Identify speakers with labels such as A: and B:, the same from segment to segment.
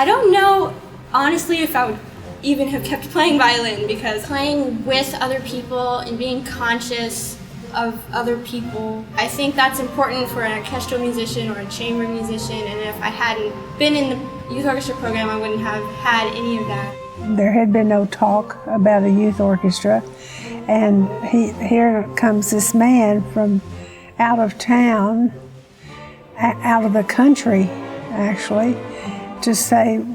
A: I don't know, honestly, if I would even have kept playing violin, because playing with other people and being conscious of other people, I think that's important for an orchestral musician or a chamber musician, and if I hadn't been in the youth orchestra program, I wouldn't have had any of that.
B: There had been no talk about a youth orchestra, and here comes this man from out of town, out of the country actually, to say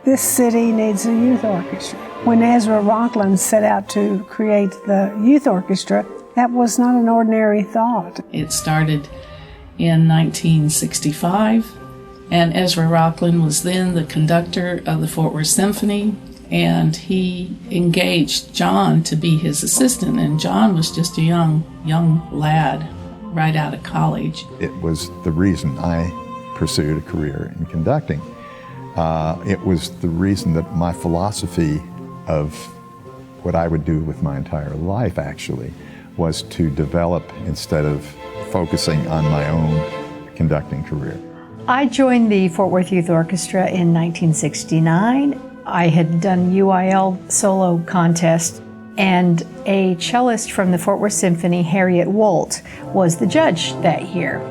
B: this city needs a youth orchestra. When Ezra Rocklin set out to create the youth orchestra, that was not an ordinary thought.
C: It started in 1965, and Ezra Rocklin was then the conductor of the Fort Worth Symphony, and he engaged John to be his assistant, and John was just a young lad right out of college.
D: It was the reason I pursued a career in conducting. It was the reason that my philosophy of what I would do with my entire life actually was to develop instead of focusing on my own conducting career.
E: I joined the Fort Worth Youth Orchestra in 1969. I had done UIL solo contest, and a cellist from the Fort Worth Symphony, Harriet Wolt, was the judge that year.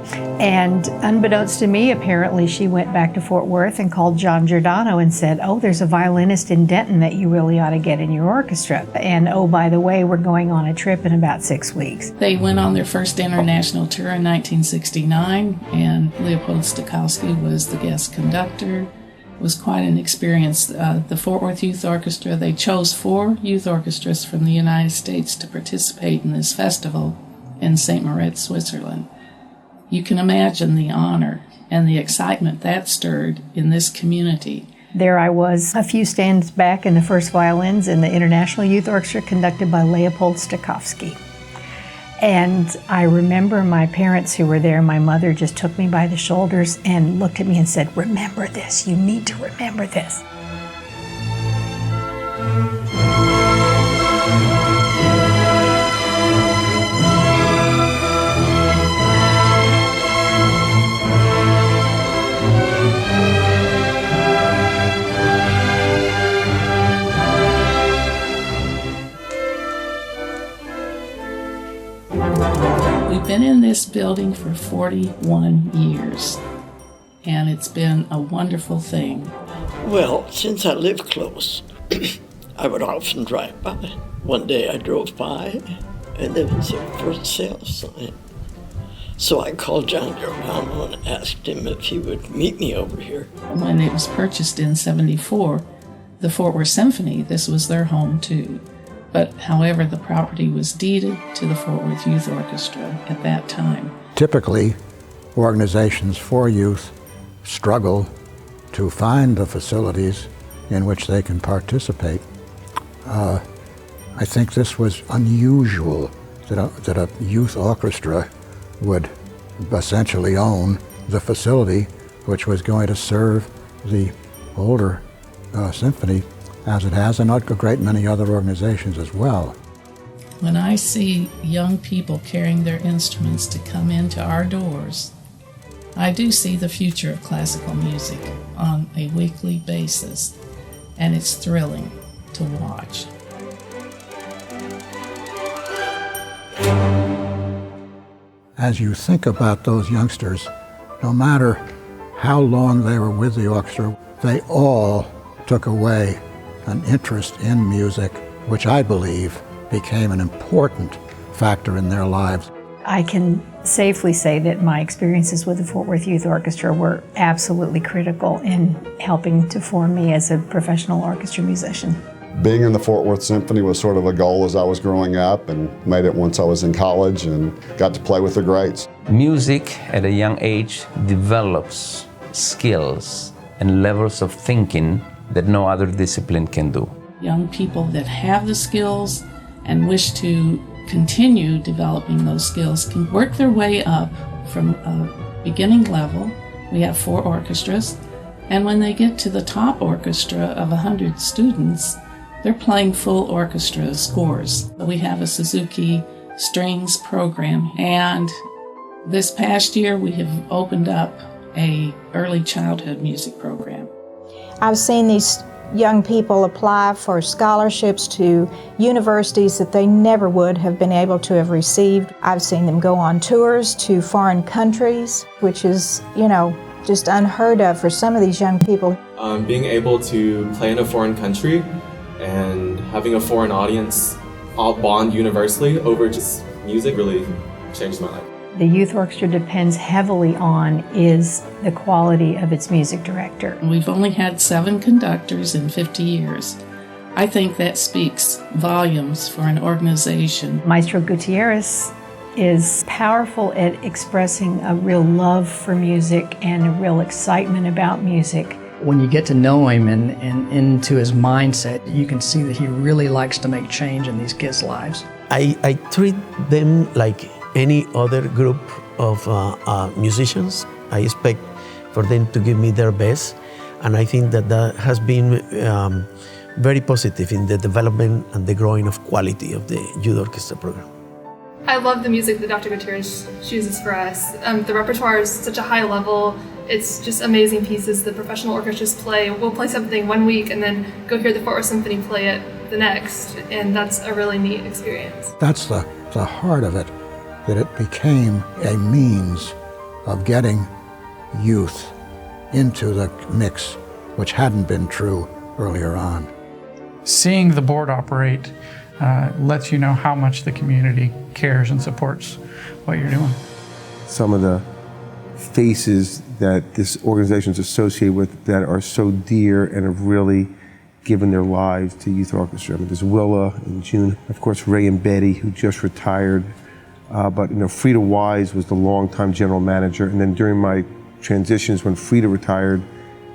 E: And unbeknownst to me, apparently she went back to Fort Worth and called John Giordano and said, oh, there's a violinist in Denton that you really ought to get in your orchestra. And oh, by the way, we're going on a trip in about 6 weeks.
C: They went on their first international tour in 1969, and Leopold Stokowski was the guest conductor. It was quite an experience. The Fort Worth Youth Orchestra, they chose 4 youth orchestras from the United States to participate in this festival in St. Moritz, Switzerland. You can imagine the honor and the excitement that stirred in this community.
E: There I was, a few stands back in the first violins in the International Youth Orchestra conducted by Leopold Stokowski. And I remember my parents who were there, my mother just took me by the shoulders and looked at me and said, remember this, you need to remember this.
C: We've been in this building for 41 years, and it's been a wonderful thing.
F: Well, since I live close, I would often drive by. One day I drove by, and there was a for sale sign. So I called John Giordano and asked him if he would meet me over here.
C: When it was purchased in '74, the Fort Worth Symphony, this was their home too. But however, the property was deeded to the Fort Worth Youth Orchestra at that time.
G: Typically, organizations for youth struggle to find the facilities in which they can participate. I think this was unusual that a youth orchestra would essentially own the facility which was going to serve the older symphony, as it has in a great many other organizations as well.
C: When I see young people carrying their instruments to come into our doors, I do see the future of classical music on a weekly basis, and it's thrilling to watch.
G: As you think about those youngsters, no matter how long they were with the orchestra, they all took away an interest in music, which I believe became an important factor in their lives.
E: I can safely say that my experiences with the Fort Worth Youth Orchestra were absolutely critical in helping to form me as a professional orchestra musician.
H: Being in the Fort Worth Symphony was sort of a goal as I was growing up, and made it once I was in college and got to play with the greats.
I: Music at a young age develops skills and levels of thinking that no other discipline can do.
C: Young people that have the skills and wish to continue developing those skills can work their way up from a beginning level. We have 4 orchestras, and when they get to the top orchestra of 100 students, they're playing full orchestra scores. We have a Suzuki strings program, and this past year we have opened up a early childhood music program.
J: I've seen these young people apply for scholarships to universities that they never would have been able to have received. I've seen them go on tours to foreign countries, which is, just unheard of for some of these young people.
K: Being able to play in a foreign country and having a foreign audience all bond universally over just music really changed my life.
E: The youth orchestra depends heavily on is the quality of its music director.
C: We've only had 7 conductors in 50 years. I think that speaks volumes for an organization.
E: Maestro Gutierrez is powerful at expressing a real love for music and a real excitement about music.
L: When you get to know him and into his mindset, you can see that he really likes to make change in these kids' lives.
M: I treat them like any other group of musicians. I expect for them to give me their best, and I think that has been very positive in the development and the growing of quality of the youth orchestra program.
N: I love the music that Dr. Gutierrez chooses for us. The repertoire is such a high level. It's just amazing pieces the professional orchestras play. We'll play something one week and then go hear the Fort Worth Symphony play it the next, and that's a really neat experience.
G: That's the heart of it, that it became a means of getting youth into the mix, which hadn't been true earlier on.
O: Seeing the board operate lets you know how much the community cares and supports what you're doing.
P: Some of the faces that this organization is associated with that are so dear and have really given their lives to youth orchestra. I mean, there's Willa and June, of course, Ray and Betty, who just retired. But Frida Wise was the longtime general manager, and then during my transitions when Frida retired,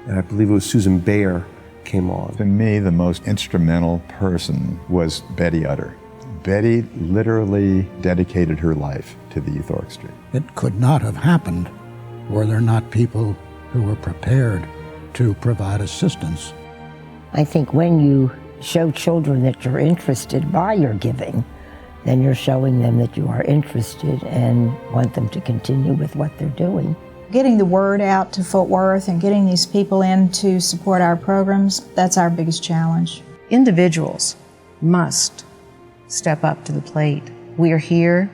P: and I believe it was Susan Baer came on.
D: To me, the most instrumental person was Betty Utter. Betty literally dedicated her life to the youth orchestra.
G: It could not have happened were there not people who were prepared to provide assistance.
Q: I think when you show children that you're interested by your giving, then you're showing them that you are interested and want them to continue with what they're doing.
J: Getting the word out to Fort Worth and getting these people in to support our programs, that's our biggest challenge.
R: Individuals must step up to the plate. We are here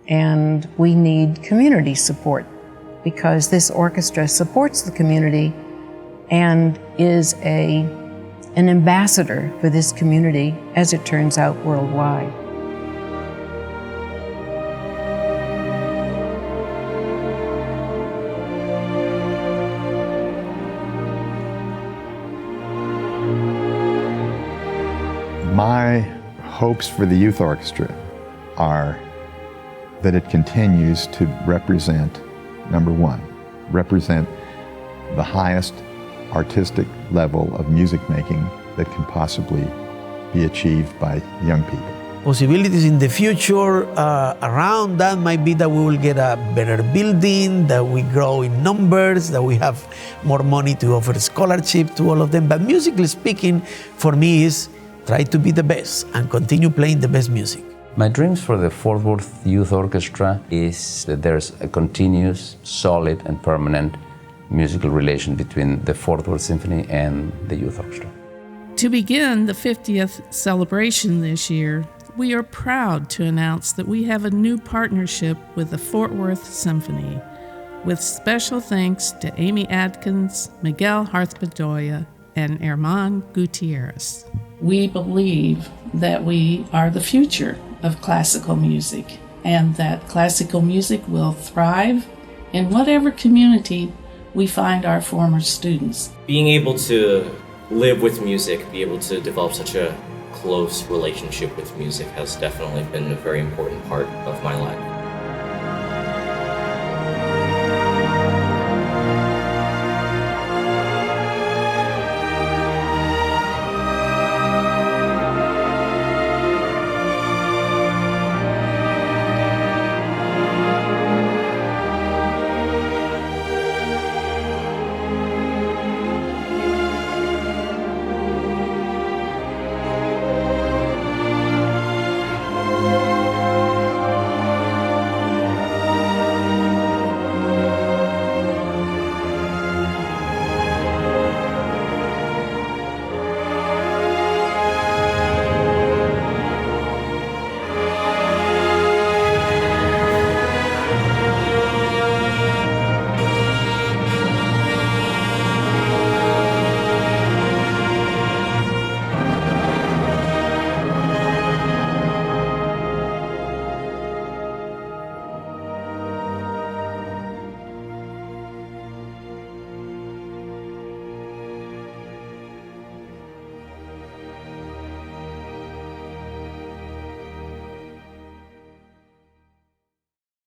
R: and we need community support because this orchestra supports the community and is an ambassador for this community, as it turns out, worldwide.
D: My hopes for the youth orchestra are that it continues to represent, number one, represent the highest artistic level of music making that can possibly be achieved by young people.
M: Possibilities in the future around that might be that we will get a better building, that we grow in numbers, that we have more money to offer scholarship to all of them. But musically speaking, for me is try to be the best and continue playing the best music.
I: My dreams for the Fort Worth Youth Orchestra is that there's a continuous, solid and permanent musical relation between the Fort Worth Symphony and the Youth Orchestra.
C: To begin the 50th celebration this year, we are proud to announce that we have a new partnership with the Fort Worth Symphony, with special thanks to Amy Adkins, Miguel Harth-Bedoya, and Herman Gutierrez. We believe that we are the future of classical music, and that classical music will thrive in whatever community we find our former students.
S: Being able to live with music, be able to develop such a close relationship with music has definitely been a very important part of my life.